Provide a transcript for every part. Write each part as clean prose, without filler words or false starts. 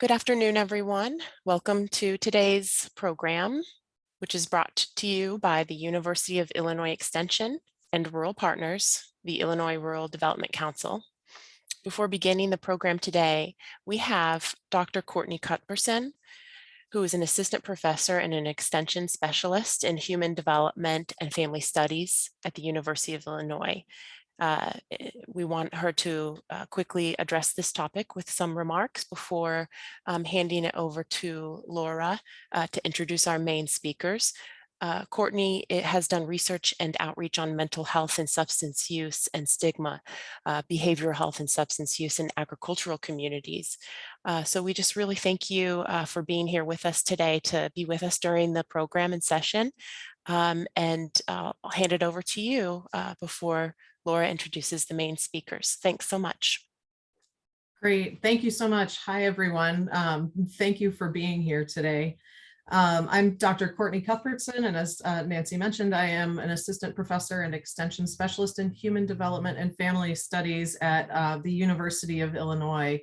Good afternoon, everyone. Welcome to today's program, which is brought to you by the University of Illinois Extension and Rural Partners, the Illinois Rural Development Council. Before beginning the program today, we have Dr. Courtney Cuthbertson, who is an assistant professor and an extension specialist in human development and family studies at the University of Illinois. We want her to quickly address this topic with some remarks before handing it over to Laura to introduce our main speakers. Courtney has done research and outreach on mental health and substance use and stigma, behavioral health and substance use in agricultural communities. So we just really thank you for being here with us today to be with us during the program and session. And I'll hand it over to you before Laura introduces the main speakers. Thanks so much. Great. Thank you so much. Hi, everyone. Thank you for being here today. I'm Dr. Courtney Cuthbertson, and as Nancy mentioned, I am an assistant professor and extension specialist in human development and family studies at the University of Illinois.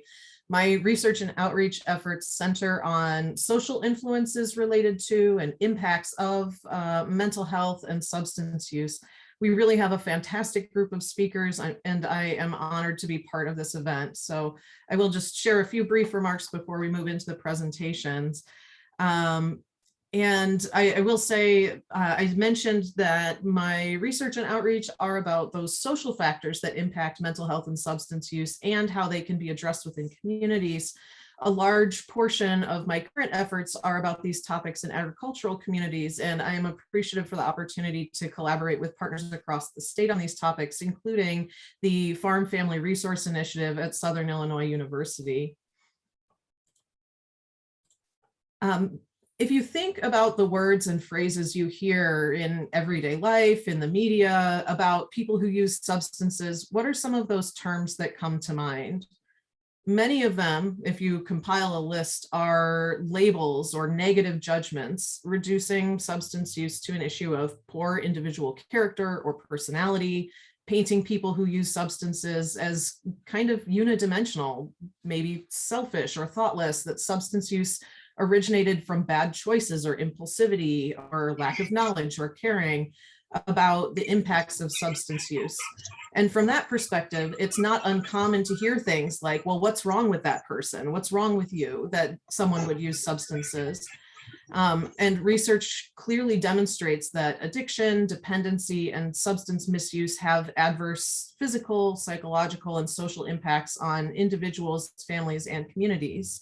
My research and outreach efforts center on social influences related to and impacts of mental health and substance use. We really have a fantastic group of speakers, and I am honored to be part of this event. So I will just share a few brief remarks before we move into the presentations. And I will say, I mentioned that my research and outreach are about those social factors that impact mental health and substance use and how they can be addressed within communities. A large portion of my current efforts are about these topics in agricultural communities, and I am appreciative for the opportunity to collaborate with partners across the state on these topics, including the Farm Family Resource Initiative at Southern Illinois University. If you think about the words and phrases you hear in everyday life, in the media, about people who use substances, what are some of those terms that come to mind? Many of them, if you compile a list, are labels or negative judgments, reducing substance use to an issue of poor individual character or personality, painting people who use substances as kind of unidimensional, maybe selfish or thoughtless, that substance use originated from bad choices or impulsivity or lack of knowledge or caring about the impacts of substance use. And from that perspective, it's not uncommon to hear things like, well, what's wrong with that person? What's wrong with you that someone would use substances? And research clearly demonstrates that addiction, dependency, and substance misuse have adverse physical, psychological, and social impacts on individuals, families, and communities.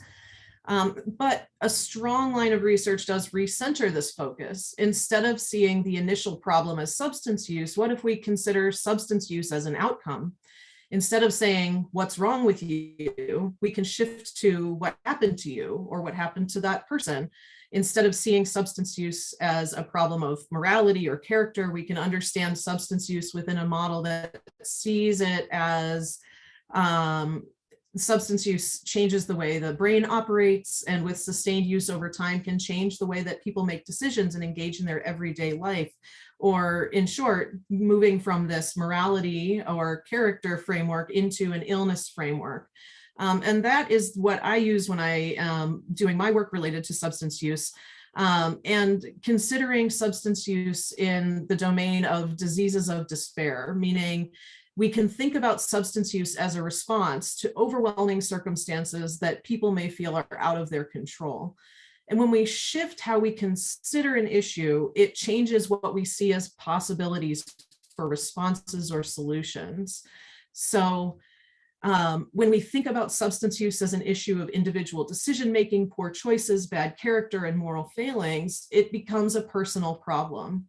But a strong line of research does recenter this focus. Instead of seeing the initial problem as substance use, what if we consider substance use as an outcome? Instead of saying, what's wrong with you, we can shift to what happened to you or what happened to that person. Instead of seeing substance use as a problem of morality or character, we can understand substance use within a model that sees it as substance use changes the way the brain operates, and with sustained use over time can change the way that people make decisions and engage in their everyday life. Or in short, moving from this morality or character framework into an illness framework. And that is what I use when I am doing my work related to substance use. And considering substance use in the domain of diseases of despair, meaning we can think about substance use as a response to overwhelming circumstances that people may feel are out of their control. And when we shift how we consider an issue, it changes what we see as possibilities for responses or solutions. So when we think about substance use as an issue of individual decision-making, poor choices, bad character, and moral failings, it becomes a personal problem.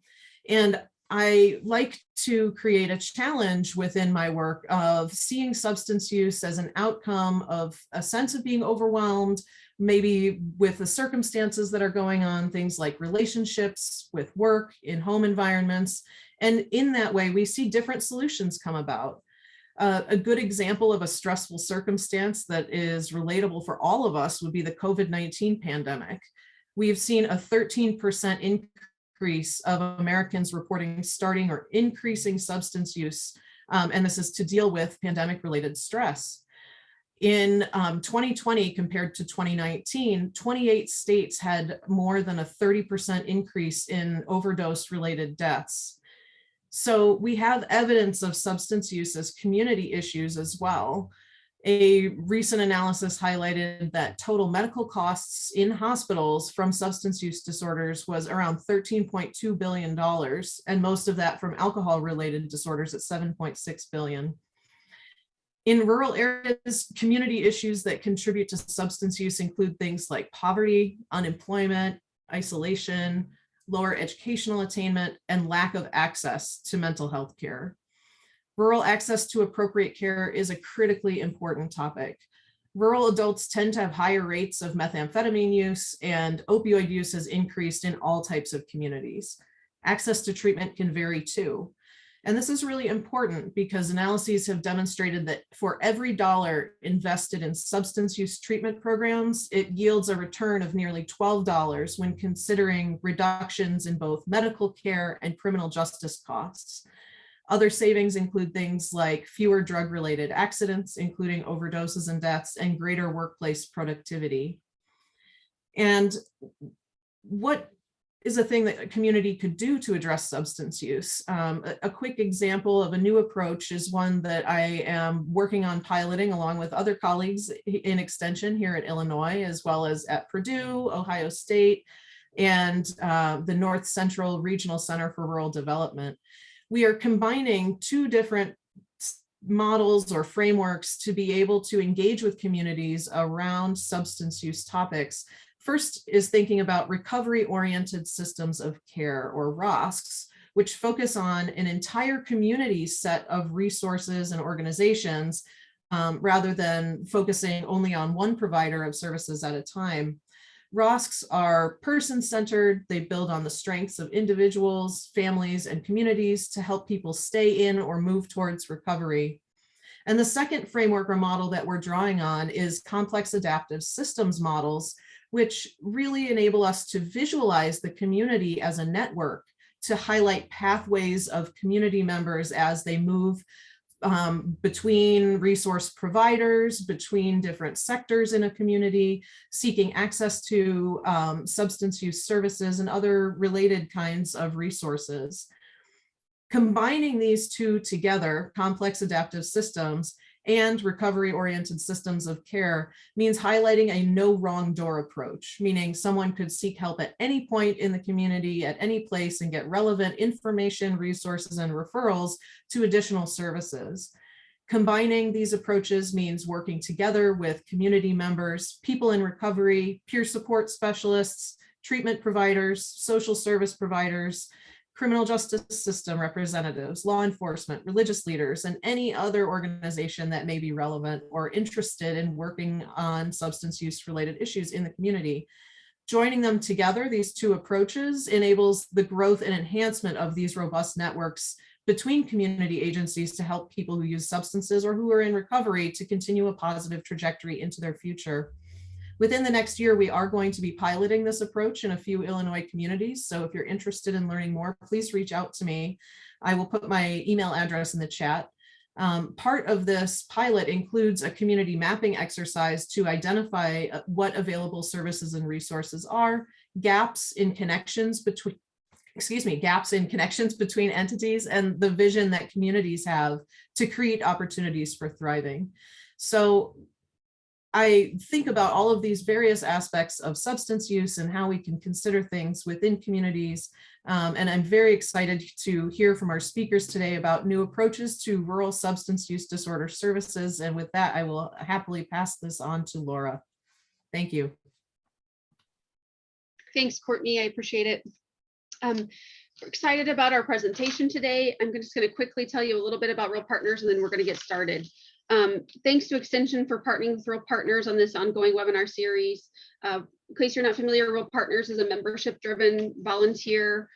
And I like to create a challenge within my work of seeing substance use as an outcome of a sense of being overwhelmed, maybe with the circumstances that are going on, things like relationships, with work, in home environments. And in that way, we see different solutions come about. A good example of a stressful circumstance that is relatable for all of us would be the COVID-19 pandemic. We have seen a 13% increase of Americans reporting starting or increasing substance use, and this is to deal with pandemic-related stress. In 2020 compared to 2019, 28 states had more than a 30% increase in overdose-related deaths. So we have evidence of substance use as community issues as well. A recent analysis highlighted that total medical costs in hospitals from substance use disorders was around $13.2 billion, and most of that from alcohol-related disorders at $7.6 billion. In rural areas, community issues that contribute to substance use include things like poverty, unemployment, isolation, lower educational attainment, and lack of access to mental health care. Rural access to appropriate care is a critically important topic. Rural adults tend to have higher rates of methamphetamine use, and opioid use has increased in all types of communities. Access to treatment can vary too. And this is really important because analyses have demonstrated that for every dollar invested in substance use treatment programs, it yields a return of nearly $12 when considering reductions in both medical care and criminal justice costs. Other savings include things like fewer drug-related accidents, including overdoses and deaths, and greater workplace productivity. And what is a thing that a community could do to address substance use? A quick example of a new approach is one that I am working on piloting along with other colleagues in Extension here at Illinois, as well as at Purdue, Ohio State, and the North Central Regional Center for Rural Development. We are combining two different models or frameworks to be able to engage with communities around substance use topics. First is thinking about recovery-oriented systems of care, or ROSCs, which focus on an entire community set of resources and organizations rather than focusing only on one provider of services at a time. ROSCs are person-centered. They build on the strengths of individuals, families, and communities to help people stay in or move towards recovery. And the second framework or model that we're drawing on is complex adaptive systems models, which really enable us to visualize the community as a network to highlight pathways of community members as they move between resource providers, between different sectors in a community, seeking access to substance use services and other related kinds of resources. Combining these two together, complex adaptive systems and recovery-oriented systems of care, means highlighting a no wrong door approach, meaning someone could seek help at any point in the community, at any place, and get relevant information, resources, and referrals to additional services. Combining these approaches means working together with community members, people in recovery, peer support specialists, treatment providers, social service providers, criminal justice system representatives, law enforcement, religious leaders, and any other organization that may be relevant or interested in working on substance use related issues in the community. Joining them together, these two approaches enables the growth and enhancement of these robust networks between community agencies to help people who use substances or who are in recovery to continue a positive trajectory into their future. Within the next year, we are going to be piloting this approach in a few Illinois communities. So if you're interested in learning more, please reach out to me. I will put my email address in the chat. Part of this pilot includes a community mapping exercise to identify what available services and resources are, gaps in connections between entities, and the vision that communities have to create opportunities for thriving. So I think about all of these various aspects of substance use and how we can consider things within communities. And I'm very excited to hear from our speakers today about new approaches to rural substance use disorder services. And with that, I will happily pass this on to Laura. Thank you. Thanks, Courtney. I appreciate it. We're excited about our presentation today. I'm just going to quickly tell you a little bit about Real Partners, and then we're going to get started. Thanks to Extension for partnering with Real Partners on this ongoing webinar series. In case you're not familiar, Real Partners is a membership-driven volunteer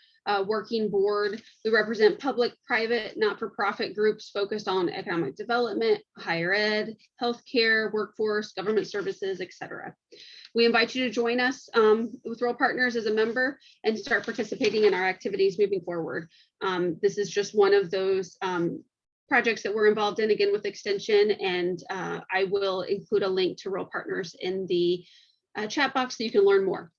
working board. We represent public, private, not-for-profit groups focused on economic development, higher ed, healthcare, workforce, government services, etc. We invite you to join us with Real Partners as a member and start participating in our activities moving forward. This is just one of those projects that we're involved in, again, with Extension, and I will include a link to Rural Partners in the chat box so you can learn more.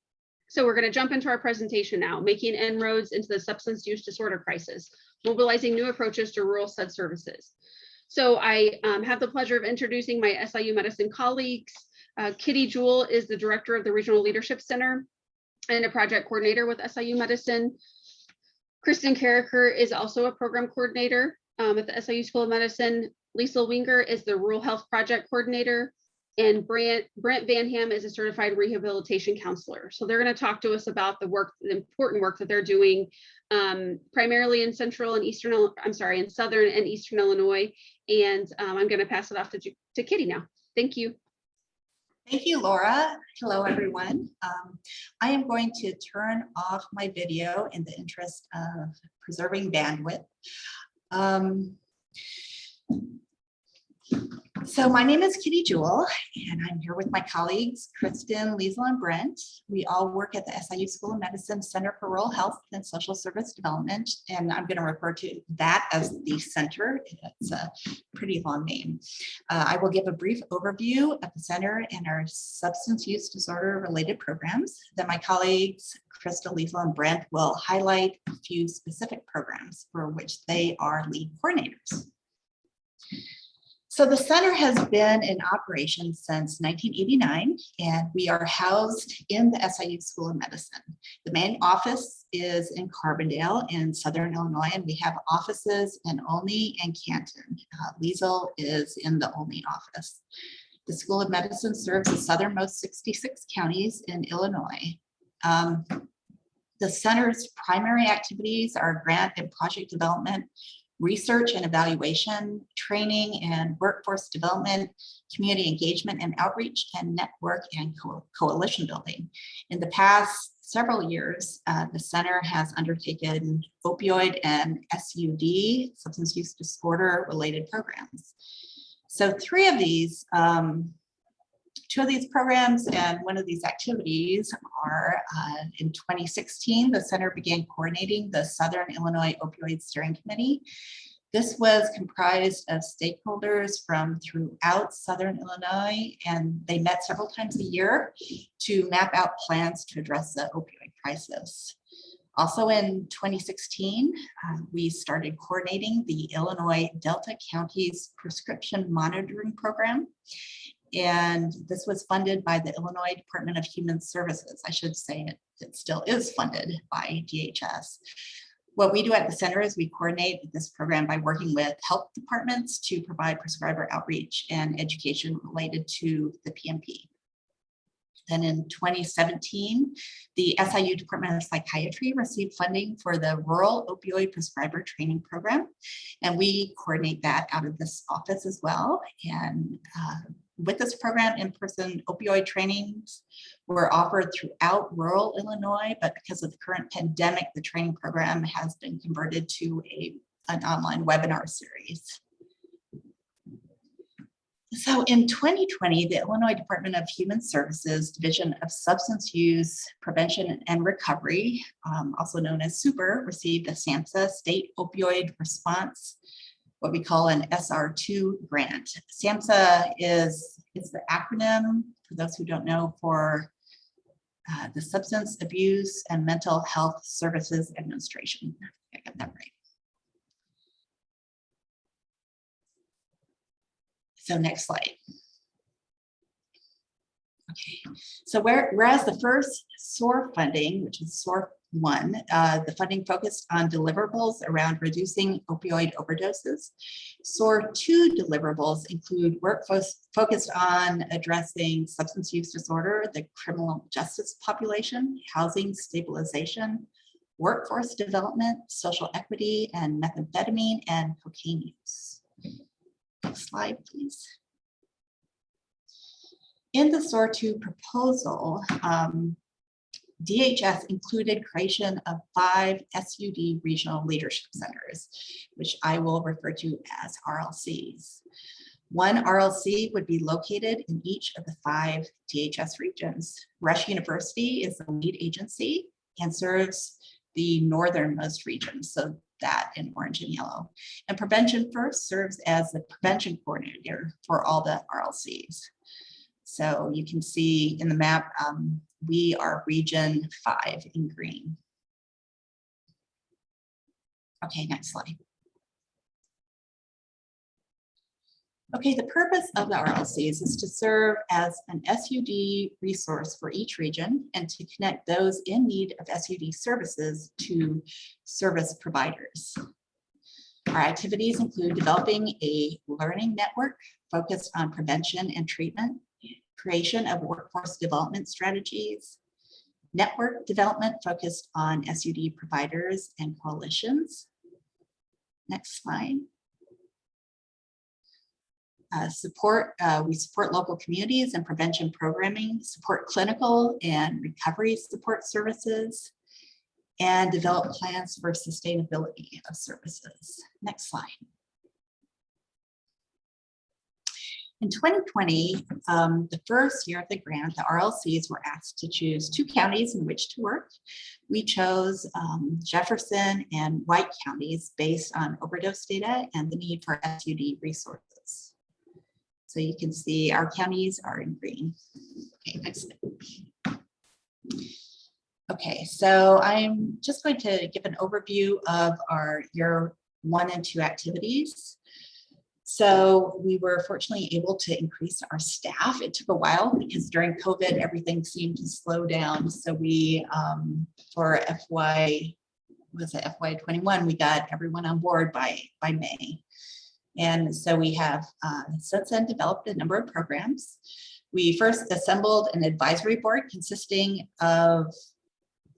So we're going to jump into our presentation now, making inroads into the substance use disorder crisis, mobilizing new approaches to rural SUD services. So I have the pleasure of introducing my SIU Medicine colleagues. Kitty Juul is the director of the Regional Leadership Center and a project coordinator with SIU Medicine. Kristen Caraker is also a program coordinator at the SIU School of Medicine. Liesl Wingert is the Rural Health Project Coordinator. And Brent Van Ham is a certified rehabilitation counselor. So they're going to talk to us about the work, the important work that they're doing, primarily in Southern and Eastern Illinois. And I'm going to pass it off to Kitty now. Thank you. Thank you, Laura. Hello, everyone. I am going to turn off my video in the interest of preserving bandwidth. So my name is Kitty Juul, and I'm here with my colleagues, Kristen, Liesl, and Brent. We all work at the SIU School of Medicine Center for Rural Health and Social Service Development, and I'm going to refer to that as the center. It's a pretty long name. I will give a brief overview of the center and our substance use disorder related programs. Then my colleagues, Kristen, Liesl, and Brent will highlight a few specific programs for which they are lead coordinators. So the center has been in operation since 1989, and we are housed in the SIU School of Medicine. The main office is in Carbondale in Southern Illinois, and we have offices in Olney and Canton. Liesl is in the Olney office. The School of Medicine serves the southernmost 66 counties in Illinois. The center's primary activities are grant and project development, research and evaluation, training and workforce development, community engagement and outreach, and network and coalition building. In the past several years, the center has undertaken opioid and SUD, substance use disorder related programs. So two of these programs and one of these activities are in 2016, the center began coordinating the Southern Illinois Opioid Steering Committee. This was comprised of stakeholders from throughout Southern Illinois, and they met several times a year to map out plans to address the opioid crisis. Also in 2016, we started coordinating the Illinois Delta County's prescription monitoring program. And this was funded by the Illinois Department of Human Services. I should say it still is funded by DHS. What we do at the center is we coordinate this program by working with health departments to provide prescriber outreach and education related to the PMP. Then in 2017, the SIU Department of Psychiatry received funding for the Rural Opioid Prescriber Training Program. And we coordinate that out of this office as well. And with this program, in-person opioid trainings were offered throughout rural Illinois, but because of the current pandemic, the training program has been converted to an online webinar series. So in 2020, the Illinois Department of Human Services Division of Substance Use Prevention and Recovery, also known as SUPR, received a SAMHSA State Opioid Response, what we call an SR2 grant. SAMHSA is the acronym, for those who don't know, for the Substance Abuse and Mental Health Services Administration. I got that right. So next slide. Okay, so whereas the first SOAR funding, which is SOAR 1, the funding focused on deliverables around reducing opioid overdoses. SOAR 2 deliverables include work focused on addressing substance use disorder, the criminal justice population, housing stabilization, workforce development, social equity, and methamphetamine and cocaine use. Next slide, please. In the SOAR 2 proposal, DHS included creation of 5 SUD regional leadership centers, which I will refer to as RLCs. One RLC would be located in each of the 5 DHS regions. Rush University is the lead agency and serves the northernmost region. So that in orange and yellow. And Prevention First serves as the prevention coordinator for all the RLCs. So you can see in the map, we are region 5 in green. Okay, next slide. Okay, the purpose of the RLCs is to serve as an SUD resource for each region and to connect those in need of SUD services to service providers. Our activities include developing a learning network focused on prevention and treatment, creation of workforce development strategies, network development focused on SUD providers and coalitions. Next slide. We support local communities and prevention programming, support clinical and recovery support services, and develop plans for sustainability of services. Next slide. In 2020, the first year of the grant, the RLCs were asked to choose 2 counties in which to work. We chose Jefferson and White counties based on overdose data and the need for SUD resources. So you can see our counties are in green. Okay, next slide. Okay, so I'm just going to give an overview of our year 1 and 2 activities. So we were fortunately able to increase our staff. It took a while because during COVID, everything seemed to slow down. So we, for FY21, we got everyone on board by May. And so we have since then developed a number of programs. We first assembled an advisory board consisting of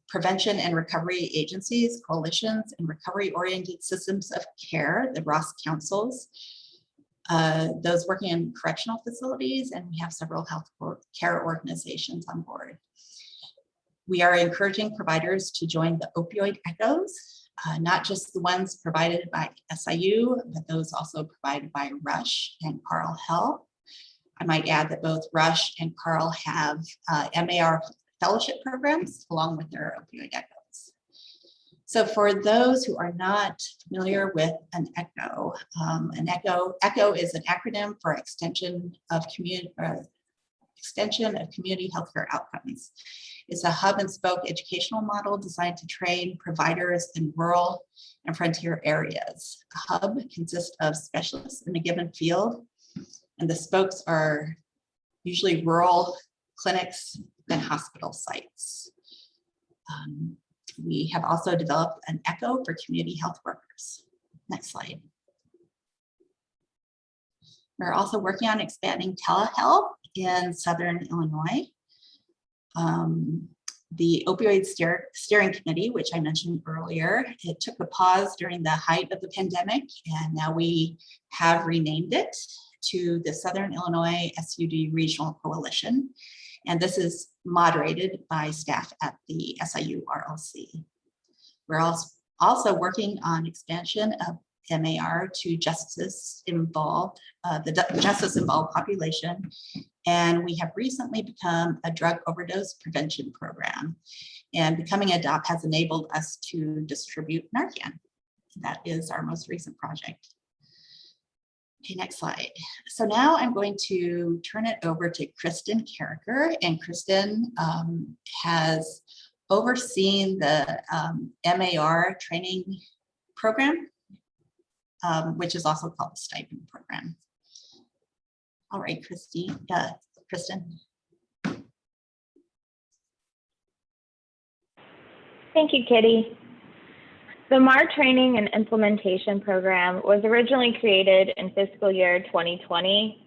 prevention and recovery agencies, coalitions, and recovery-oriented systems of care, the ROS councils, those working in correctional facilities, and we have several health care organizations on board. We are encouraging providers to join the opioid echoes, not just the ones provided by SIU, but those also provided by Rush and Carle Health. I might add that both Rush and Carle have MAR fellowship programs along with their opioid echoes. So for those who are not familiar with an ECHO is an acronym for Extension of Community Healthcare Outcomes. It's a hub and spoke educational model designed to train providers in rural and frontier areas. A hub consists of specialists in a given field, and the spokes are usually rural clinics and hospital sites. We have also developed an ECHO for community health workers. Next slide. We're also working on expanding telehealth in Southern Illinois. The opioid steering committee, which I mentioned earlier, it took a pause during the height of the pandemic, and now we have renamed it to the Southern Illinois SUD Regional Coalition. And this is moderated by staff at the SIU RLC. We're also working on expansion of MAR to justice-involved, justice-involved population. And we have recently become a drug overdose prevention program. And becoming a DOP has enabled us to distribute Narcan. That is our most recent project. Okay, next slide. So now I'm going to turn it over to Kristen Caraker, and Kristen has overseen the MAR training program, which is also called the stipend program. All right, Kristen. Thank you, Kitty. The MAR Training and Implementation Program was originally created in fiscal year 2020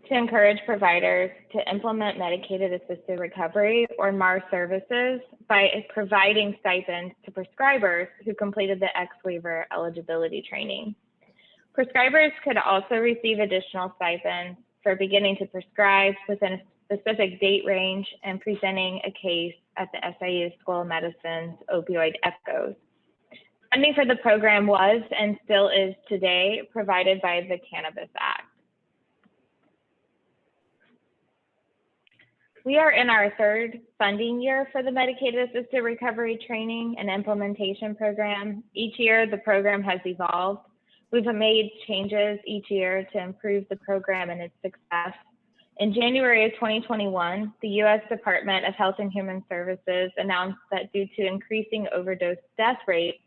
to encourage providers to implement medicated assisted recovery or MAR services by providing stipends to prescribers who completed the X-Waiver eligibility training. Prescribers could also receive additional stipends for beginning to prescribe within a specific date range and presenting a case at the SIU School of Medicine's opioid echoes. Funding for the program was and still is today provided by the Cannabis Act. We are in our third funding year for the Medicated Assisted Recovery Training and Implementation Program. Each year, the program has evolved. We've made changes each year to improve the program and its success. In January of 2021, the U.S. Department of Health and Human Services announced that due to increasing overdose death rates,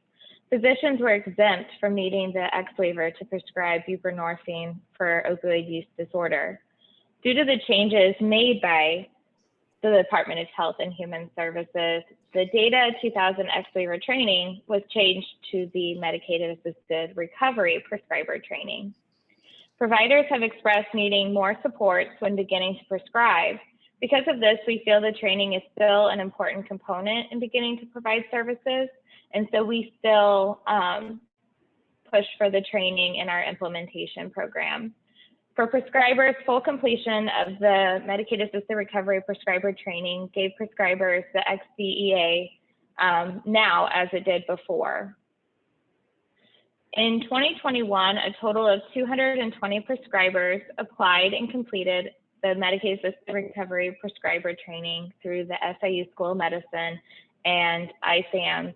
physicians were exempt from needing the X waiver to prescribe buprenorphine for opioid use disorder. Due to the changes made by the Department of Health and Human Services, the DATA 2000 X waiver training was changed to the Medicated Assisted Recovery Prescriber Training. Providers have expressed needing more support when beginning to prescribe. Because of this, we feel the training is still an important component in beginning to provide services, and so we still push for the training in our implementation program. For prescribers, full completion of the Medicaid Assisted Recovery Prescriber Training gave prescribers the XDEA now as it did before. In 2021, a total of 220 prescribers applied and completed the Medicaid Assisted Recovery Prescriber Training through the SIU School of Medicine and ISAMS,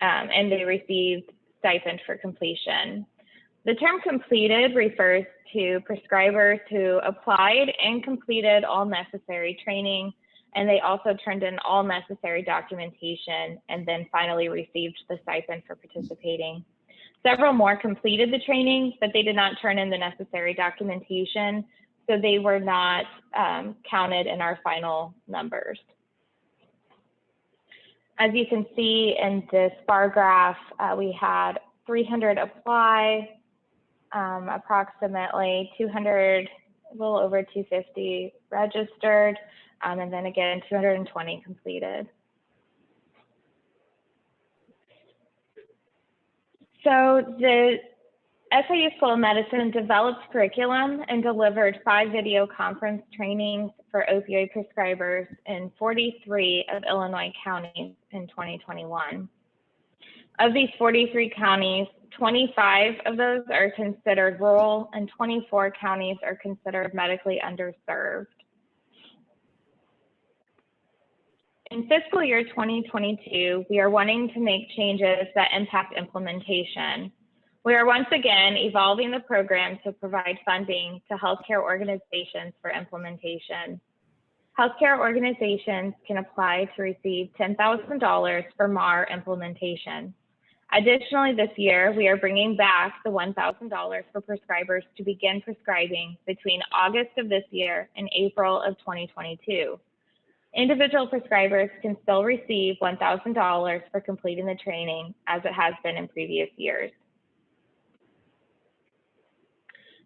and they received stipend for completion. The term completed refers to prescribers who applied and completed all necessary training, and they also turned in all necessary documentation and then finally received the stipend for participating. Several more completed the training, but they did not turn in the necessary documentation, so they were not counted in our final numbers. As you can see in this bar graph, we had 300 apply, approximately 200, a little over 250 registered, and then again 220 completed. So the SIU School of Medicine developed curriculum and delivered 5 video conference trainings for opioid prescribers in 43 of Illinois counties in 2021. Of these 43 counties, 25 of those are considered rural and 24 counties are considered medically underserved. In fiscal year 2022, we are wanting to make changes that impact implementation. We are once again evolving the program to provide funding to healthcare organizations for implementation. Healthcare organizations can apply to receive $10,000 for MAR implementation. Additionally, this year, we are bringing back the $1,000 for prescribers to begin prescribing between August of this year and April of 2022. Individual prescribers can still receive $1,000 for completing the training as it has been in previous years.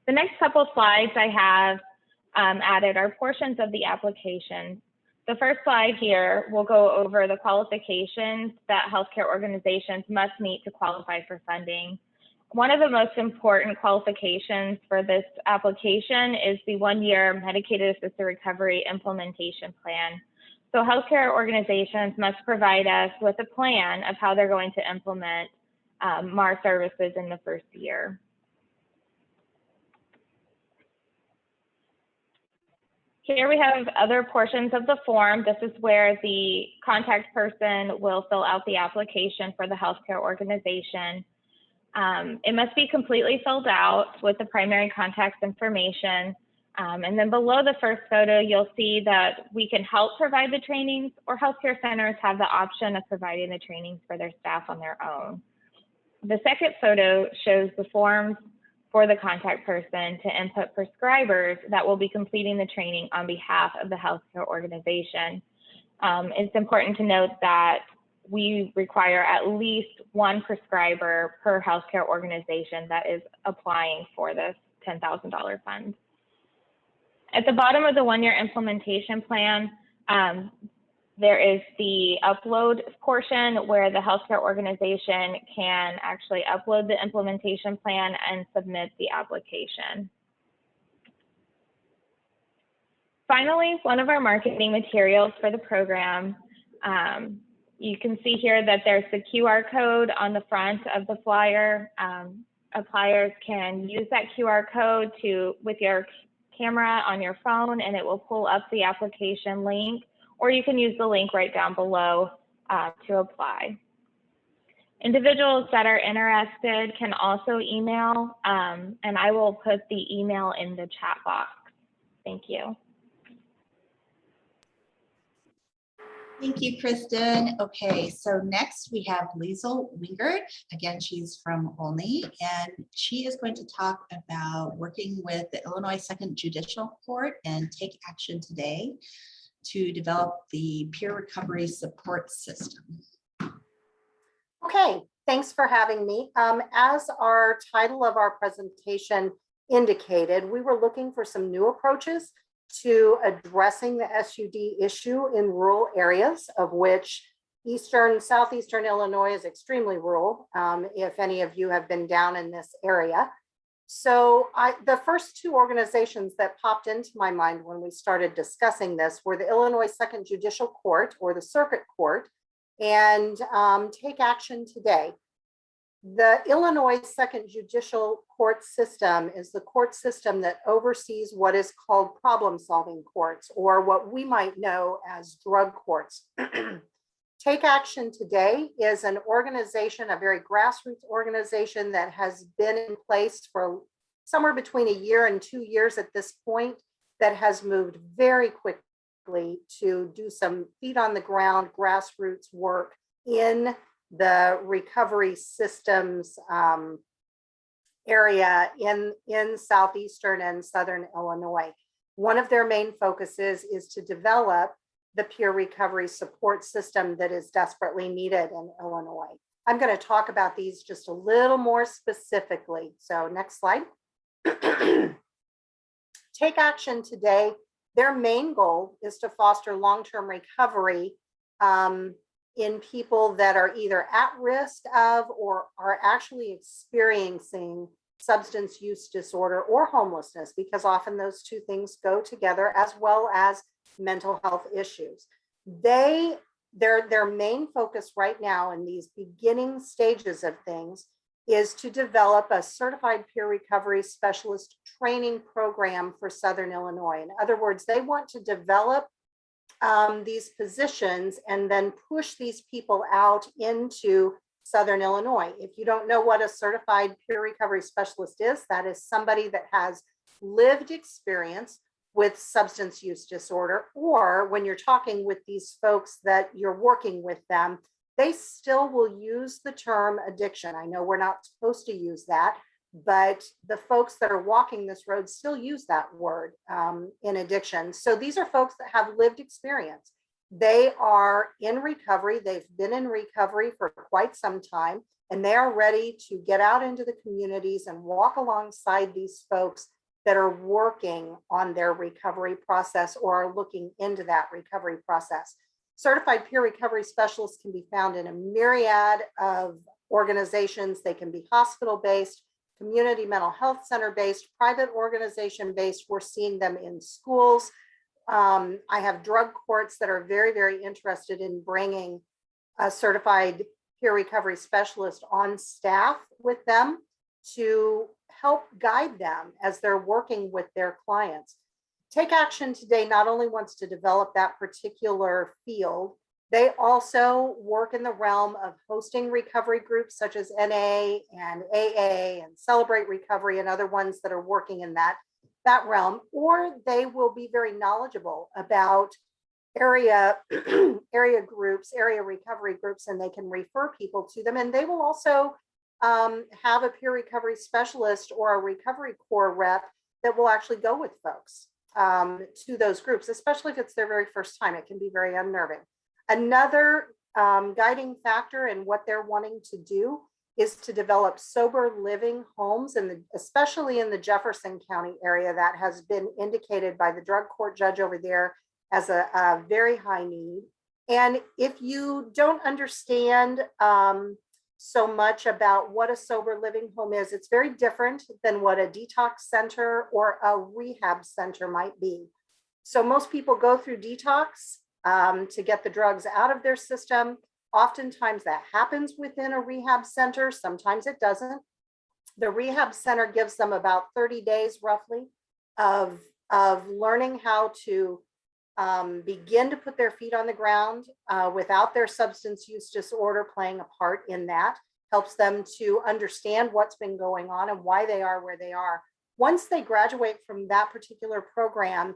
The next couple slides I have added are portions of the application. The first slide here will go over the qualifications that healthcare organizations must meet to qualify for funding. One of the most important qualifications for this application is the 1-year Medicaid Assisted Recovery Implementation Plan. So healthcare organizations must provide us with a plan of how they're going to implement MAR services in the first year. Here we have other portions of the form. This is where the contact person will fill out the application for the healthcare organization. It must be completely filled out with the primary contact information. And then below the first photo, you'll see that we can help provide the trainings, or healthcare centers have the option of providing the trainings for their staff on their own. The second photo shows the forms for the contact person to input prescribers that will be completing the training on behalf of the healthcare organization. It's important to note that we require at least 1 prescriber per healthcare organization that is applying for this $10,000 fund. At the bottom of the 1-year implementation plan, there is the upload portion where the healthcare organization can actually upload the implementation plan and submit the application. Finally, one of our marketing materials for the program, you can see here that there's the QR code on the front of the flyer. Appliers can use that QR code with your camera on your phone and it will pull up the application link, or you can use the link right down below to apply. Individuals that are interested can also email, and I will put the email in the chat box. Thank you. Thank you, Kristen. Okay, so next we have Liesl Wingert. Again, she's from Olney, and she is going to talk about working with the Illinois Second Judicial Court and Take Action Today to develop the peer recovery support system. Okay, thanks for having me. As our title of our presentation indicated, we were looking for some new approaches to addressing the SUD issue in rural areas, of which southeastern Illinois is extremely rural, if any of you have been down in this area. So the first two organizations that popped into my mind when we started discussing this were the Illinois Second Judicial Court, or the Circuit Court, and Take Action Today. The Illinois Second Judicial Court system is the court system that oversees what is called problem-solving courts, or what we might know as drug courts. Take Action Today is an organization, a very grassroots organization that has been in place for somewhere between a year and 2 years at this point, that has moved very quickly to do some feet on the ground grassroots work in the recovery systems area in southeastern and southern Illinois. One of their main focuses is to develop the peer recovery support system that is desperately needed in Illinois. I'm going to talk about these just a little more specifically. So next slide. Take Action Today, their main goal is to foster long-term recovery in people that are either at risk of or are actually experiencing substance use disorder or homelessness, because often those two things go together, as well as mental health issues. Their main focus right now in these beginning stages of things is to develop a certified peer recovery specialist training program for Southern Illinois. In other words, they want to develop these positions and then push these people out into Southern Illinois. If you don't know what a certified peer recovery specialist is, that is somebody that has lived experience with substance use disorder, or when you're talking with these folks that you're working with them, they still will use the term addiction. I know we're not supposed to use that, but the folks that are walking this road still use that word in addiction. So these are folks that have lived experience. They are in recovery. They've been in recovery for quite some time, and they are ready to get out into the communities and walk alongside these folks that are working on their recovery process or are looking into that recovery process. Certified peer recovery specialists can be found in a myriad of organizations. They can be hospital-based, community mental health center-based, private organization-based. We're seeing them in schools. I have drug courts that are very, very interested in bringing a certified peer recovery specialist on staff with them to help guide them as they're working with their clients. Take Action Today not only wants to develop that particular field, they also work in the realm of hosting recovery groups such as NA and AA and Celebrate Recovery and other ones that are working in that realm, or they will be very knowledgeable about area groups, area recovery groups, and they can refer people to them. And they will also have a peer recovery specialist or a recovery core rep that will actually go with folks to those groups, especially if it's their very first time. It can be very unnerving. Another guiding factor in what they're wanting to do is to develop sober living homes, especially in the Jefferson County area. That has been indicated by the drug court judge over there as a very high need. And if you don't understand so much about what a sober living home is, it's very different than what a detox center or a rehab center might be. So most people go through detox to get the drugs out of their system. Oftentimes that happens within a rehab center. Sometimes it doesn't. The rehab center gives them about 30 days roughly of of learning how to begin to put their feet on the ground without their substance use disorder playing a part in that, helps them to understand what's been going on and why they are where they are. Once they graduate from that particular program,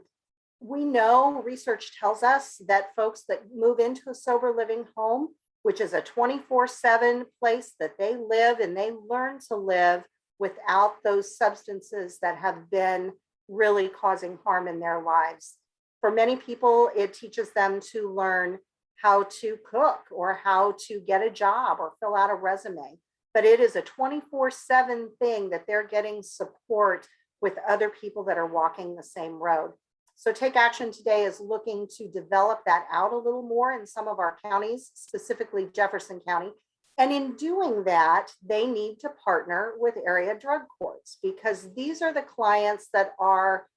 we know research tells us that folks that move into a sober living home, which is a 24/7 place that they live and they learn to live without those substances that have been really causing harm in their lives. For many people, it teaches them to learn how to cook or how to get a job or fill out a resume. But it is a 24/7 thing that they're getting support with other people that are walking the same road. So Take Action Today is looking to develop that out a little more in some of our counties, specifically Jefferson County. And in doing that, they need to partner with area drug courts, because these are the clients that are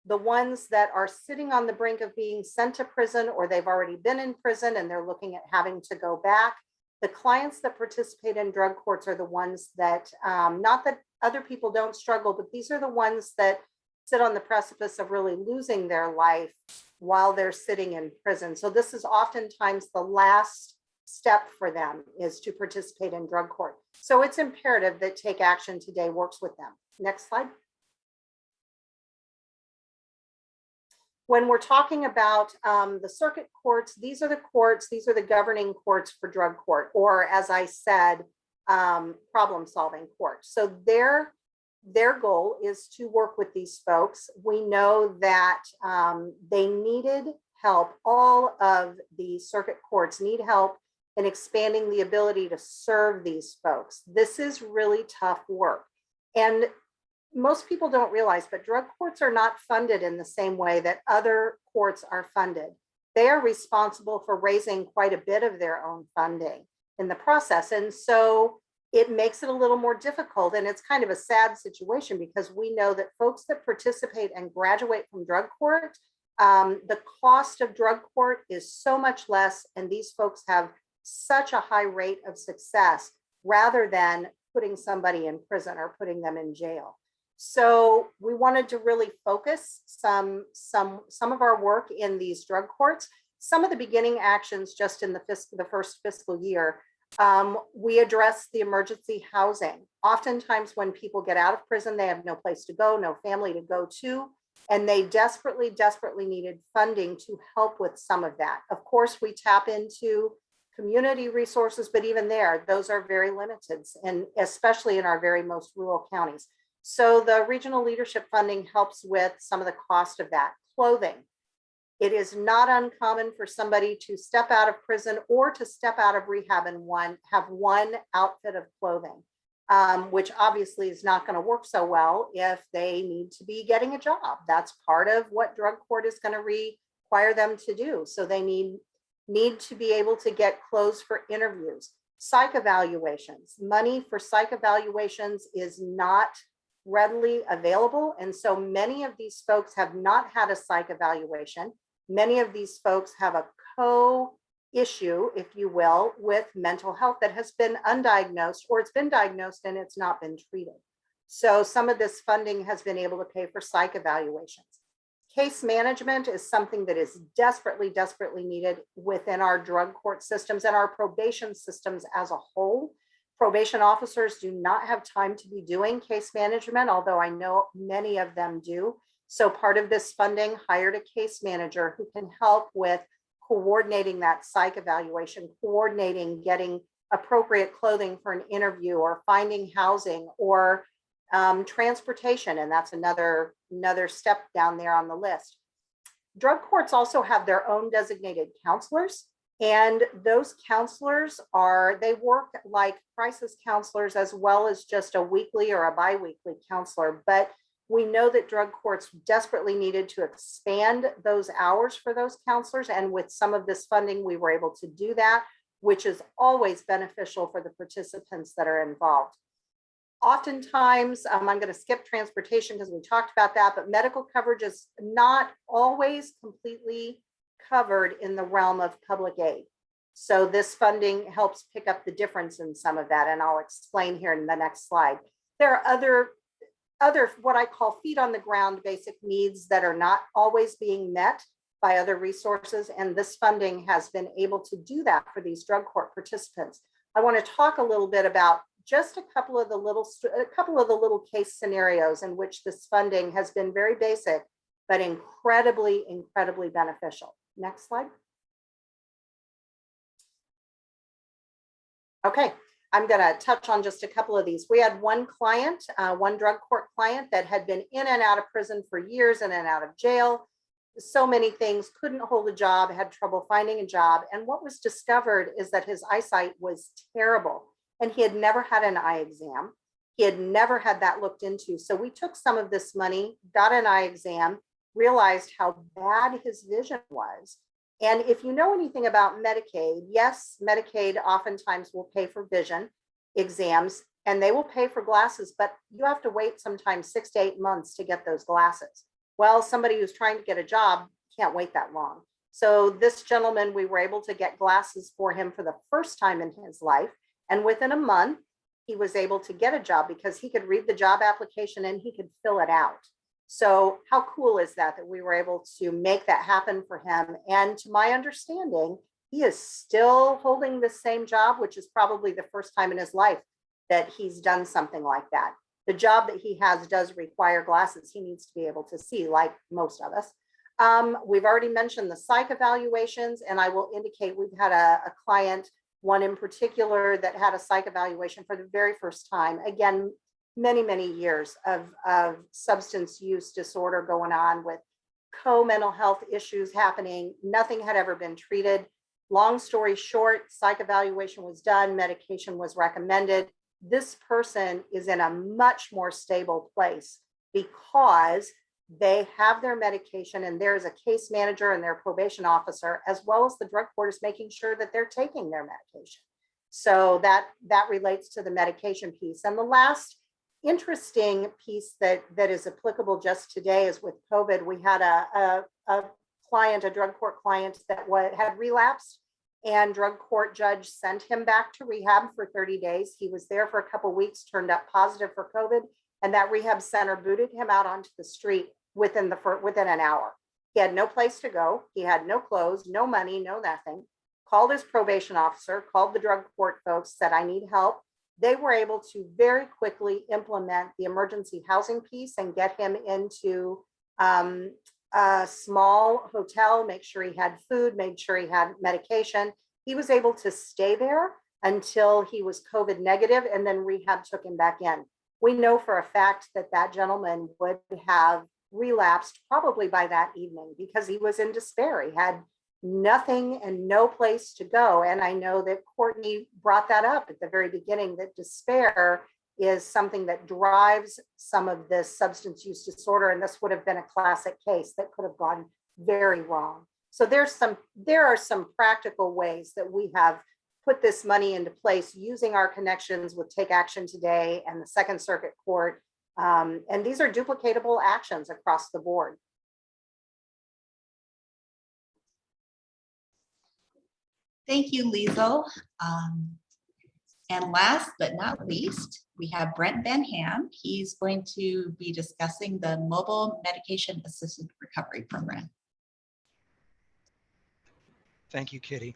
the ones that are sitting on the brink of being sent to prison, or they've already been in prison and they're looking at having to go back. The clients that participate in drug courts are the ones that, not that other people don't struggle, but these are the ones that sit on the precipice of really losing their life while they're sitting in prison. So this is oftentimes the last step for them, is to participate in drug court. So it's imperative that Take Action Today works with them. Next slide. When we're talking about the circuit courts, these are the governing courts for drug court, or as I said, problem solving courts. So their goal is to work with these folks. We know that they needed help. All of the circuit courts need help in expanding the ability to serve these folks. This is really tough work. And most people don't realize, but drug courts are not funded in the same way that other courts are funded. They are responsible for raising quite a bit of their own funding in the process. And so it makes it a little more difficult. And it's kind of a sad situation, because we know that folks that participate and graduate from drug court, the cost of drug court is so much less. And these folks have such a high rate of success, rather than putting somebody in prison or putting them in jail. So we wanted to really focus some of our work in these drug courts. Some of the beginning actions just in the first fiscal year, we address the emergency housing. Oftentimes when people get out of prison, they have no place to go, no family to go to, and they desperately needed funding to help with some of that. Of course, we tap into community resources, but even there, those are very limited, and especially in our very most rural counties. So the regional leadership funding helps with some of the cost of that. Clothing. It is not uncommon for somebody to step out of prison or to step out of rehab and have one outfit of clothing, which obviously is not going to work so well if they need to be getting a job. That's part of what drug court is going to require them to do. So they need to be able to get clothes for interviews. Psych evaluations. Money for psych evaluations is not readily available. And so many of these folks have not had a psych evaluation. Many of these folks have a co-issue, if you will, with mental health that has been undiagnosed, or it's been diagnosed and it's not been treated. So some of this funding has been able to pay for psych evaluations. Case management is something that is desperately needed within our drug court systems and our probation systems as a whole. Probation officers do not have time to be doing case management, although I know many of them do. So part of this funding hired a case manager who can help with coordinating that psych evaluation, coordinating getting appropriate clothing for an interview, or finding housing, or transportation. And that's another step down there on the list. Drug courts also have their own designated counselors. And those counselors they work like crisis counselors, as well as just a weekly or a bi-weekly counselor. But we know that drug courts desperately needed to expand those hours for those counselors. And with some of this funding, we were able to do that, which is always beneficial for the participants that are involved. Oftentimes, I'm going to skip transportation because we talked about that, but medical coverage is not always completely covered in the realm of public aid. So this funding helps pick up the difference in some of that, and I'll explain here in the next slide. There are other, what I call feet on the ground, basic needs that are not always being met by other resources. And this funding has been able to do that for these drug court participants. I want to talk a little bit about just a couple of the little case scenarios in which this funding has been very basic, but incredibly, incredibly beneficial. Next slide. Okay, I'm going to touch on just a couple of these. We had one client, one drug court client that had been in and out of prison for years, in and out of jail. So many things, couldn't hold a job, had trouble finding a job. And what was discovered is that his eyesight was terrible and he had never had an eye exam. He had never had that looked into. So we took some of this money, got an eye exam, realized how bad his vision was. And if you know anything about Medicaid, yes, Medicaid oftentimes will pay for vision exams and they will pay for glasses, but you have to wait sometimes 6 to 8 months to get those glasses. Well, somebody who's trying to get a job can't wait that long. So this gentleman, we were able to get glasses for him for the first time in his life. And within a month, he was able to get a job because he could read the job application and he could fill it out. So how cool is that, that we were able to make that happen for him? And to my understanding, he is still holding the same job, which is probably the first time in his life that he's done something like that. The job that he has does require glasses. He needs to be able to see, like most of us. We've already mentioned the psych evaluations, and I will indicate we've had a client, one in particular, that had a psych evaluation for the very first time. Again, many, many years of substance use disorder going on with co-mental health issues happening. Nothing had ever been treated. Long story short, psych evaluation was done, medication was recommended. This person is in a much more stable place because they have their medication and there's a case manager and their probation officer, as well as the drug court is making sure that they're taking their medication. So that relates to the medication piece. And the last interesting piece that is applicable just today is with COVID. We had a client, a drug court client that had relapsed, and drug court judge sent him back to rehab for 30 days. He was there for a couple of weeks, turned up positive for COVID, and that rehab center booted him out onto the street within an hour. He had no place to go. He had no clothes, no money, no nothing. Called his probation officer, called the drug court folks, said, I need help. They were able to very quickly implement the emergency housing piece and get him into a small hotel, make sure he had food, made sure he had medication. He was able to stay there until he was COVID negative, and then rehab took him back in. We know for a fact that that gentleman would have relapsed probably by that evening because he was in despair. He had nothing and no place to go. And I know that Courtney brought that up at the very beginning, that despair is something that drives some of this substance use disorder. And this would have been a classic case that could have gone very wrong. So there are some practical ways that we have put this money into place using our connections with Take Action Today and the Second Circuit Court. And these are duplicatable actions across the board. Thank you, Liesl. And last but not least, we have Brent Van Ham. He's going to be discussing the Mobile Medication Assisted Recovery Program. Thank you, Kitty.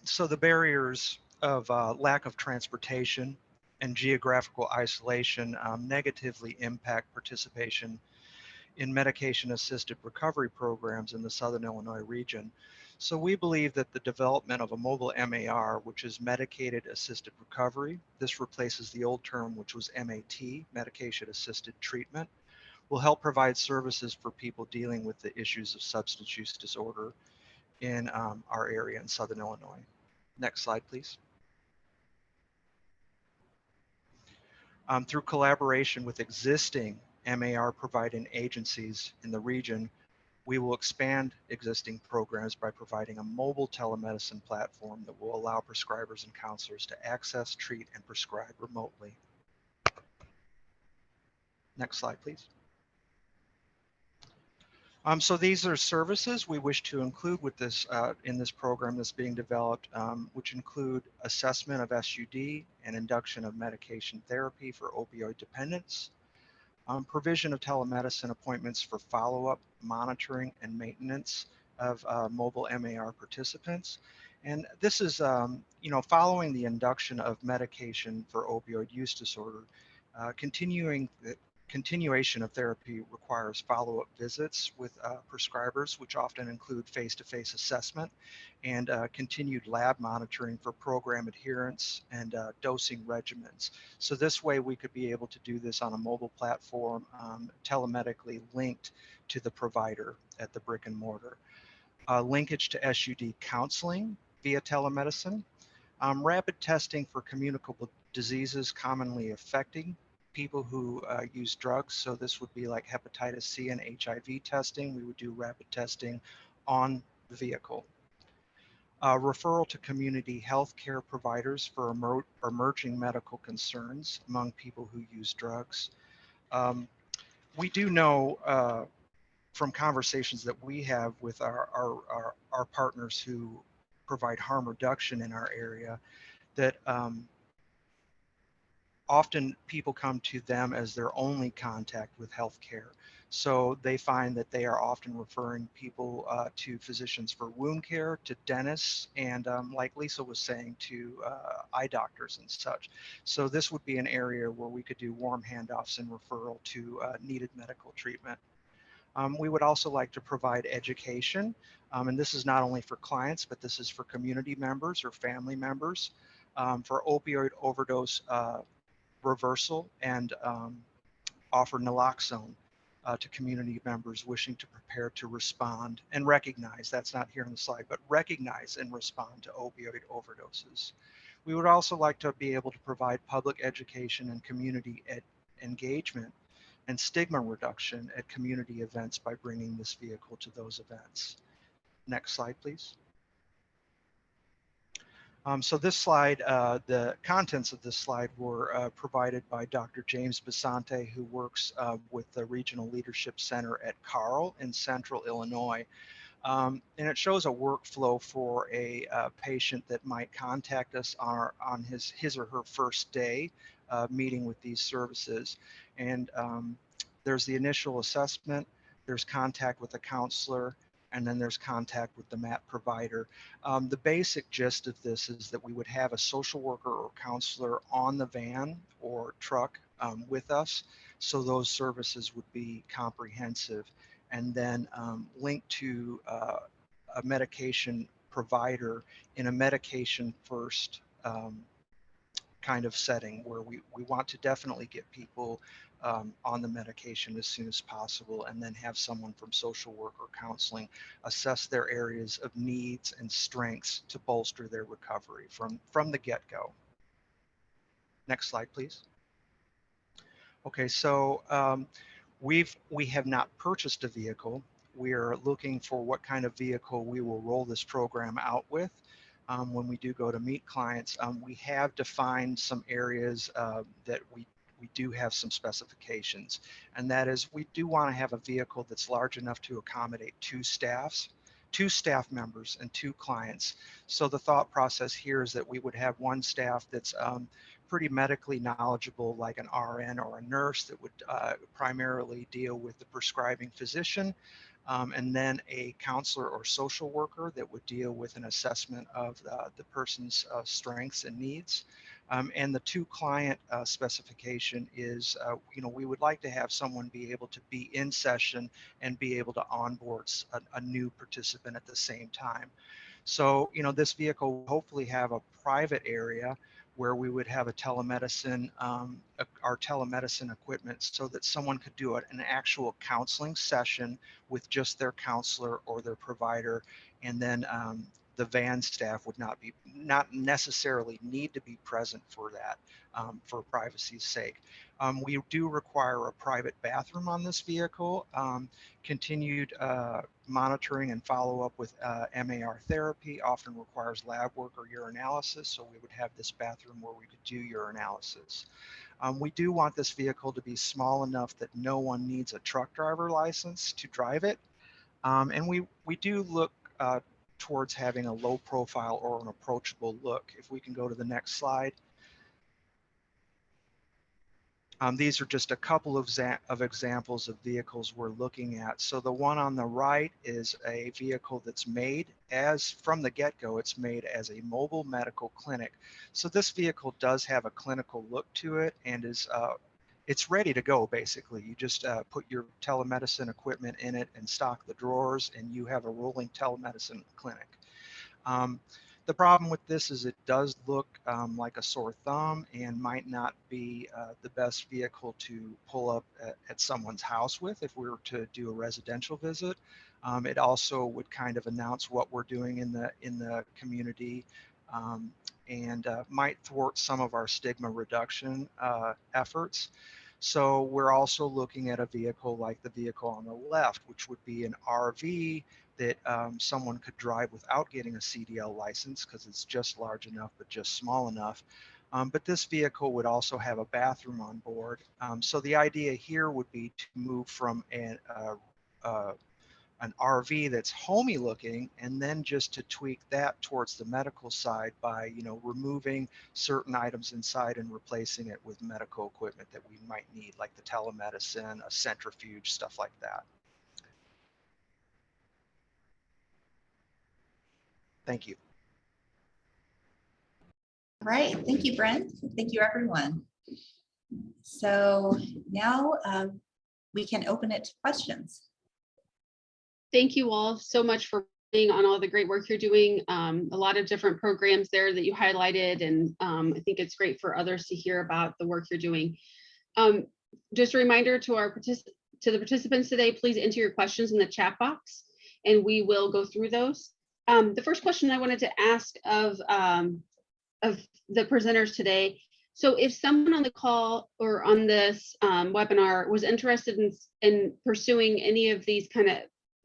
So the barriers of lack of transportation and geographical isolation negatively impact participation in medication-assisted recovery programs in the Southern Illinois region. So we believe that the development of a mobile MAR, which is Medicated Assisted Recovery, this replaces the old term, which was MAT, Medication Assisted Treatment, will help provide services for people dealing with the issues of substance use disorder in our area in Southern Illinois. Next slide, please. Through collaboration with existing MAR providing agencies in the region, we will expand existing programs by providing a mobile telemedicine platform that will allow prescribers and counselors to access, treat, and prescribe remotely. Next slide, please. So these are services we wish to include with this in this program that's being developed, which include assessment of SUD and induction of medication therapy for opioid dependence, provision of telemedicine appointments for follow-up, monitoring, and maintenance of mobile MAR participants. And this is, following the induction of medication for opioid use disorder, continuation of therapy requires follow-up visits with prescribers, which often include face-to-face assessment and continued lab monitoring for program adherence and dosing regimens. So this way we could be able to do this on a mobile platform, telemedically linked to the provider at the brick and mortar. Linkage to SUD counseling via telemedicine. Rapid testing for communicable diseases commonly affecting people who use drugs. So this would be like hepatitis C and HIV testing. We would do rapid testing on the vehicle. Referral to community health care providers for emerging medical concerns among people who use drugs. We do know from conversations that we have with our partners who provide harm reduction in our area that often people come to them as their only contact with healthcare. So they find that they are often referring people to physicians for wound care, to dentists, and like Liesl was saying, to eye doctors and such. So this would be an area where we could do warm handoffs and referral to needed medical treatment. We would also like to provide education, and this is not only for clients, but this is for community members or family members for opioid overdose reversal, and offer naloxone to community members wishing to prepare to respond and recognize, that's not here on the slide, but recognize and respond to opioid overdoses. We would also like to be able to provide public education and community engagement and stigma reduction at community events by bringing this vehicle to those events. Next slide, please. So this slide, the contents of this slide were provided by Dr. James Basante, who works with the Regional Leadership Center at Carl in Central Illinois. And it shows a workflow for a patient that might contact us on his or her first day meeting with these services. And there's the initial assessment, there's contact with a counselor, and then there's contact with the MAT provider. The basic gist of this is that we would have a social worker or counselor on the van or truck with us, so those services would be comprehensive, and then linked to a medication provider in a medication first kind of setting, where we want to definitely get people on the medication as soon as possible, and then have someone from social work or counseling assess their areas of needs and strengths to bolster their recovery from the get-go. Next slide, please. Okay, so we have not purchased a vehicle. We are looking for what kind of vehicle we will roll this program out with. When we do go to meet clients, we have defined some areas that we do have some specifications, and that is we do want to have a vehicle that's large enough to accommodate two staff members and two clients. So the thought process here is that we would have one staff that's pretty medically knowledgeable, like an RN or a nurse, that would primarily deal with the prescribing physician, and then a counselor or social worker that would deal with an assessment of the person's strengths and needs. And the two client specification is, we would like to have someone be able to be in session and be able to onboard a new participant at the same time. So, this vehicle will hopefully have a private area where we would have a telemedicine, our telemedicine equipment, so that someone could do an actual counseling session with just their counselor or their provider, and then the van staff would not necessarily need to be present for that, for privacy's sake. We do require a private bathroom on this vehicle, continued monitoring and follow-up with MAR therapy often requires lab work or urinalysis, so we would have this bathroom where we could do urinalysis. We do want this vehicle to be small enough that no one needs a truck driver license to drive it. And we do look towards having a low profile or an approachable look. If we can go to the next slide. These are just a couple of examples of vehicles we're looking at. So the one on the right is a vehicle that's made from the get-go, it's made as a mobile medical clinic. So this vehicle does have a clinical look to it and it's ready to go basically. You just put your telemedicine equipment in it and stock the drawers and you have a rolling telemedicine clinic. The problem with this is it does look like a sore thumb and might not be the best vehicle to pull up at someone's house with if we were to do a residential visit. It also would kind of announce what we're doing in the community and might thwart some of our stigma reduction efforts. So we're also looking at a vehicle like the vehicle on the left, which would be an RV that someone could drive without getting a CDL license because it's just large enough, but just small enough. But this vehicle would also have a bathroom on board. So the idea here would be to move from an RV that's homey looking and then just to tweak that towards the medical side by, you know, removing certain items inside and replacing it with medical equipment that we might need, like the telemedicine, a centrifuge, stuff like that. Thank you. All right, thank you, Brent. Thank you, everyone. So now we can open it to questions. Thank you all so much for being on all the great work you're doing. A lot of different programs there that you highlighted, and I think it's great for others to hear about the work you're doing. Just a reminder to the participants today, please enter your questions in the chat box, and we will go through those. The first question I wanted to ask of the presenters today. So if someone on the call or on this webinar was interested in pursuing any of these kind of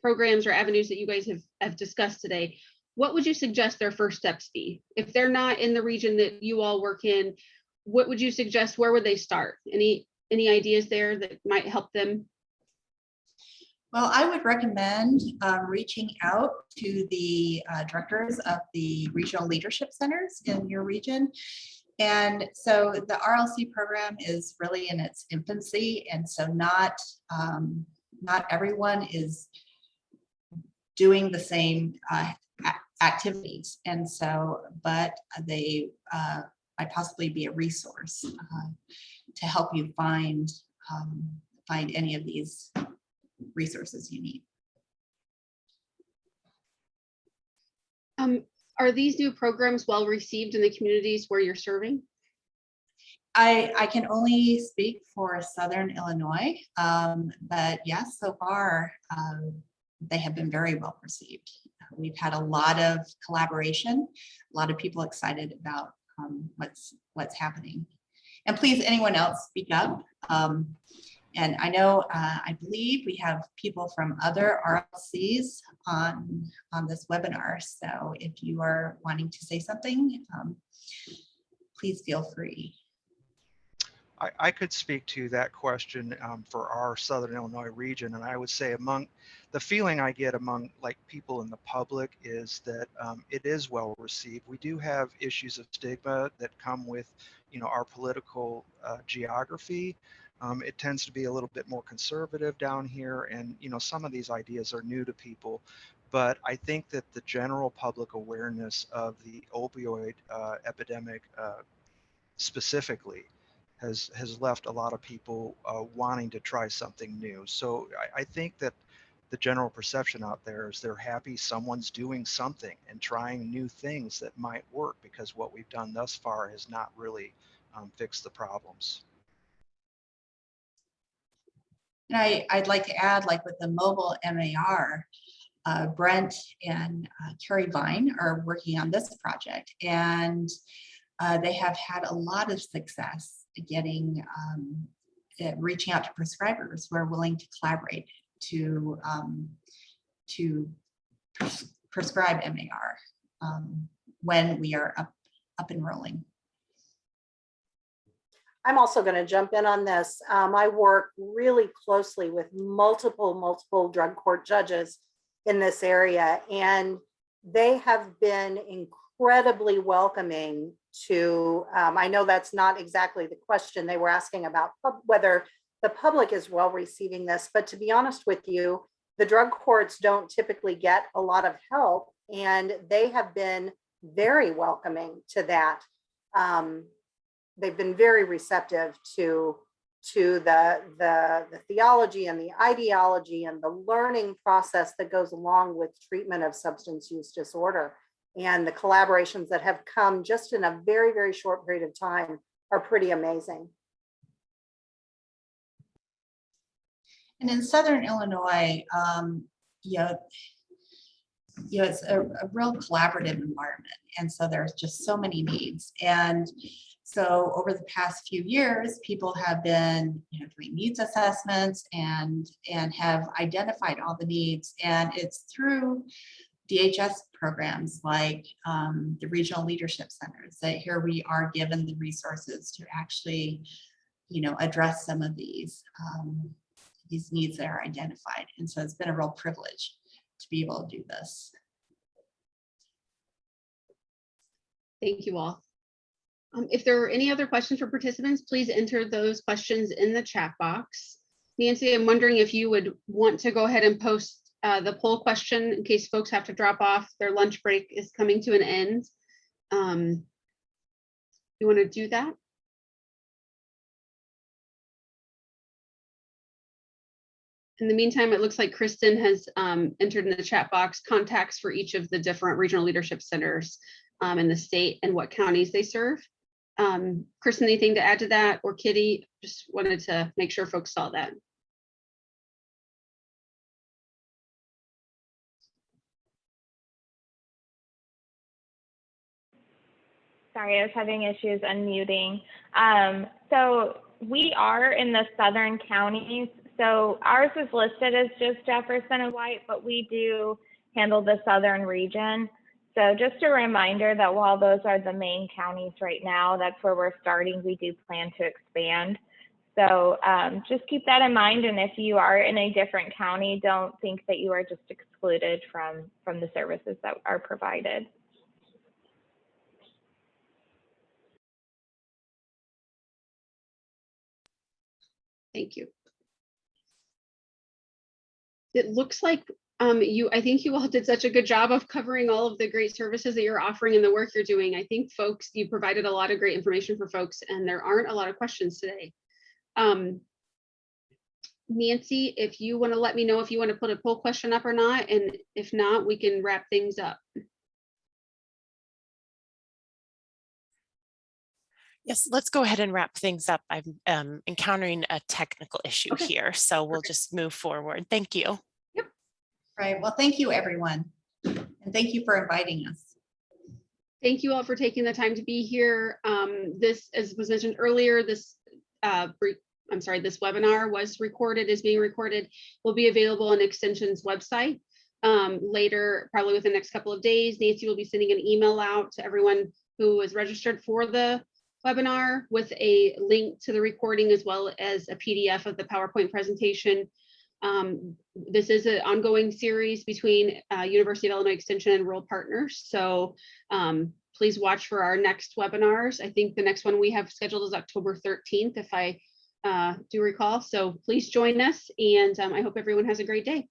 programs or avenues that you guys have discussed today, what would you suggest their first steps be? If they're not in the region that you all work in, what would you suggest? Where would they start? Any ideas there that might help them? Well, I would recommend reaching out to the directors of the regional leadership centers in your region. And so the RLC program is really in its infancy. And so not everyone is doing the same activities. And so, but they might possibly be a resource to help you find any of these resources you need. Are these new programs well received in the communities where you're serving? I can only speak for Southern Illinois, but yes, so far they have been very well received. We've had a lot of collaboration, a lot of people excited about what's happening. And please, anyone else speak up. And I know, I believe we have people from other RLCs on this webinar. So if you are wanting to say something, please feel free. I could speak to that question for our Southern Illinois region, and I would say among the feeling I get among like people in the public is that it is well received. We do have issues of stigma that come with, you know, our political geography. It tends to be a little bit more conservative down here, and you know, some of these ideas are new to people. But I think that the general public awareness of the opioid epidemic specifically has left a lot of people wanting to try something new. So I think that the general perception out there is they're happy someone's doing something and trying new things that might work, because what we've done thus far has not really fixed the problems. And I'd like to add, like with the mobile MAR, Brent and Carrie Vine are working on this project, and they have had a lot of success getting reaching out to prescribers who are willing to collaborate to prescribe MAR when we are up and rolling. I'm also going to jump in on this. I work really closely with multiple drug court judges in this area, and they have been incredibly welcoming to, I know that's not exactly the question they were asking about whether the public is well receiving this, but to be honest with you, the drug courts don't typically get a lot of help, and they have been very welcoming to that. They've been very receptive to the theology and the ideology and the learning process that goes along with treatment of substance use disorder. And the collaborations that have come just in a very, very short period of time are pretty amazing. And in Southern Illinois, it's a real collaborative environment. And so there's just so many needs. And so over the past few years, people have been doing needs assessments and have identified all the needs. And it's through DHS programs like the regional leadership centers that here we are given the resources to actually, address some of these needs that are identified. And so it's been a real privilege to be able to do this. Thank you all. If there are any other questions for participants, please enter those questions in the chat box. Nancy, I'm wondering if you would want to go ahead and post the poll question in case folks have to drop off. Their lunch break is coming to an end. You want to do that? In the meantime, it looks like Kristen has entered in the chat box contacts for each of the different regional leadership centers in the state and what counties they serve. Kristen, anything to add to that, or Kitty? Just wanted to make sure folks saw that. Sorry, I was having issues unmuting. So we are in the southern counties. So ours is listed as just Jefferson and White, but we do handle the southern region. So just a reminder that while those are the main counties right now, that's where we're starting. We do plan to expand. So just keep that in mind. And if you are in a different county, don't think that you are just excluded from the services that are provided. Thank you. It looks like I think you all did such a good job of covering all of the great services that you're offering and the work you're doing. I think folks, you provided a lot of great information for folks, and there aren't a lot of questions today. Nancy, if you want to let me know if you want to put a poll question up or not, and if not, we can wrap things up. Yes, let's go ahead and wrap things up. I'm encountering a technical issue here, so we'll just move forward. Thank you. Yep. Right. Well, thank you, everyone. And thank you for inviting us. Thank you all for taking the time to be here. This, as was mentioned earlier, this this webinar was recorded, is being recorded, will be available on Extension's website later, probably within the next couple of days. Nancy will be sending an email out to everyone who is registered for the webinar with a link to the recording as well as a PDF of the PowerPoint presentation. This is an ongoing series between University of Illinois Extension and Rural Partners. So please watch for our next webinars. I think the next one we have scheduled is October 13th, if I do recall. So please join us, and I hope everyone has a great day.